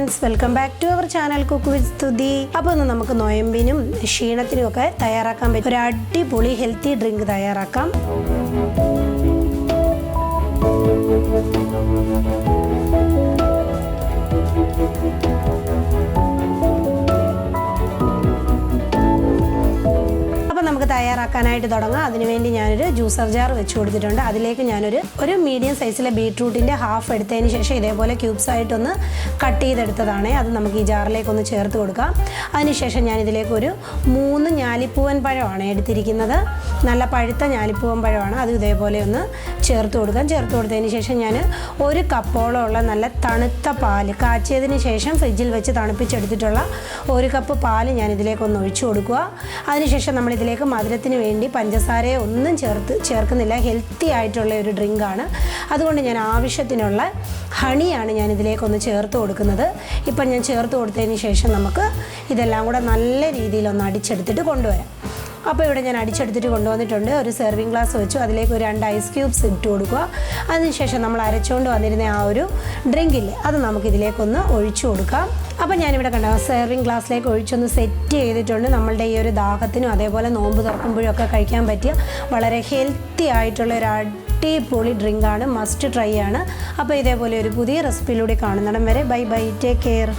Friends, welcome back to our channel cook with Stuthi. അപ്പോൾ ഇന്ന് നമുക്ക് നൊയമ്പിനും ക്ഷീണത്തിനും ഒക്കെ തയ്യാറാക്കാൻ പറ്റും ഒരു അടിപൊളി ഹെൽത്തി ഡ്രിങ്ക് തയ്യാറാക്കാം. നമുക്ക് തയ്യാറാക്കാനായിട്ട് തുടങ്ങാം. അതിനുവേണ്ടി ഞാനൊരു ജ്യൂസർ ജാർ വെച്ച് കൊടുത്തിട്ടുണ്ട്. അതിലേക്ക് ഞാനൊരു മീഡിയം സൈസിലെ ബീട്രൂട്ടിൻ്റെ ഹാഫ് എടുത്തതിന് ശേഷം ഇതേപോലെ ക്യൂബ്സ് ആയിട്ടൊന്ന് കട്ട് ചെയ്തെടുത്തതാണ്. അത് നമുക്ക് ഈ ജാറിലേക്കൊന്ന് ചേർത്ത് കൊടുക്കാം. അതിനുശേഷം ഞാനിതിലേക്ക് ഒരു 3 ഞാലിപ്പൂവൻ പഴമാണ് എടുത്തിരിക്കുന്നത്. നല്ല പഴുത്ത ഞാലിപ്പൂവൻ പഴമാണ്. അത് ഇതേപോലെ ഒന്ന് ചേർത്ത് കൊടുക്കാം. ചേർത്ത് കൊടുത്തതിന് ശേഷം ഞാൻ 1 കപ്പോളം ഉള്ള നല്ല തണുത്ത പാല് കാച്ചിയതിന് ശേഷം ഫ്രിഡ്ജിൽ വെച്ച് തണുപ്പിച്ചെടുത്തിട്ടുള്ള 1 കപ്പ് പാല് ഞാനിതിലേക്കൊന്ന് ഒഴിച്ചു കൊടുക്കുക. അതിനുശേഷം നമ്മളിതിലേക്ക് മധുരത്തിന് വേണ്ടി പഞ്ചസാരയെ ഒന്നും ചേർക്കുന്നില്ല. ഹെൽത്തി ആയിട്ടുള്ള ഒരു ഡ്രിങ്കാണ്. അതുകൊണ്ട് ഞാൻ ആവശ്യത്തിനുള്ള ഹണിയാണ് ഞാൻ ഇതിലേക്കൊന്ന് ചേർത്ത് കൊടുക്കുന്നത്. ഇപ്പം ഞാൻ ചേർത്ത് കൊടുത്തതിന് ശേഷം നമുക്ക് ഇതെല്ലാം കൂടെ നല്ല രീതിയിലൊന്ന് അടിച്ചെടുത്തിട്ട് കൊണ്ടുവരാം. അപ്പോൾ ഇവിടെ ഞാൻ അടിച്ചെടുത്തിട്ട് കൊണ്ടുവന്നിട്ടുണ്ട്. ഒരു സെർവിങ് ഗ്ലാസ് വെച്ചു. അതിലേക്ക് ഒരു 2 ഐസ് ക്യൂബ്സ് ഇട്ട് കൊടുക്കുക. അതിനുശേഷം നമ്മൾ അരച്ചുകൊണ്ട് വന്നിരുന്ന ആ ഒരു ഡ്രിങ്കില്ലേ, അത് നമുക്കിതിലേക്കൊന്ന് ഒഴിച്ചു കൊടുക്കാം. അപ്പോൾ ഞാനിവിടെ കണ്ട സെർവിങ് ഗ്ലാസ്സിലേക്ക് ഒഴിച്ചൊന്ന് സെറ്റ് ചെയ്തിട്ടുണ്ട്. നമ്മളുടെ ഈ ഒരു ദാഹത്തിനും അതേപോലെ നോമ്പ് തുറക്കുമ്പോഴും ഒക്കെ കഴിക്കാൻ പറ്റിയ വളരെ ഹെൽത്തി ആയിട്ടുള്ള ഒരു അടിപൊളി ഡ്രിങ്കാണ്. മസ്റ്റ് ട്രൈ ആണ്. അപ്പോൾ ഇതേപോലെ ഒരു പുതിയ റെസിപ്പിയിലൂടെ കാണുന്നിടം വരെ ബൈ ബൈ, ടേക്ക് കെയർ.